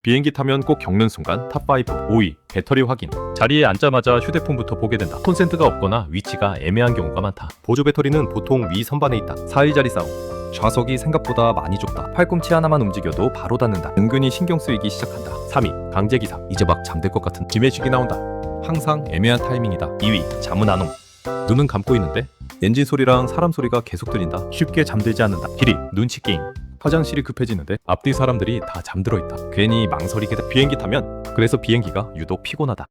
비행기 타면 꼭 겪는 순간 탑5. 5위. 배터리 확인. 자리에 앉자마자 휴대폰부터 보게 된다. 콘센트가 없거나 위치가 애매한 경우가 많다. 보조 배터리는 보통 위 선반에 있다. 4위 자리 싸움. 좌석이 생각보다 많이 좁다. 팔꿈치 하나만 움직여도 바로 닿는다. 은근히 신경 쓰이기 시작한다. 3위. 강제 기상. 이제 막 잠들 것 같은 기매식이 나온다. 항상 애매한 타이밍이다. 2위. 잠은 안 옴. 눈은 감고 있는데 엔진 소리랑 사람 소리가 계속 들린다. 쉽게 잠들지 않는다. 1위. 눈치 게임. 화장실이 급해지는데 앞뒤 사람들이 다 잠들어 있다. 괜히 망설이게 돼. 비행기 타면 그래서 비행기가 유독 피곤하다.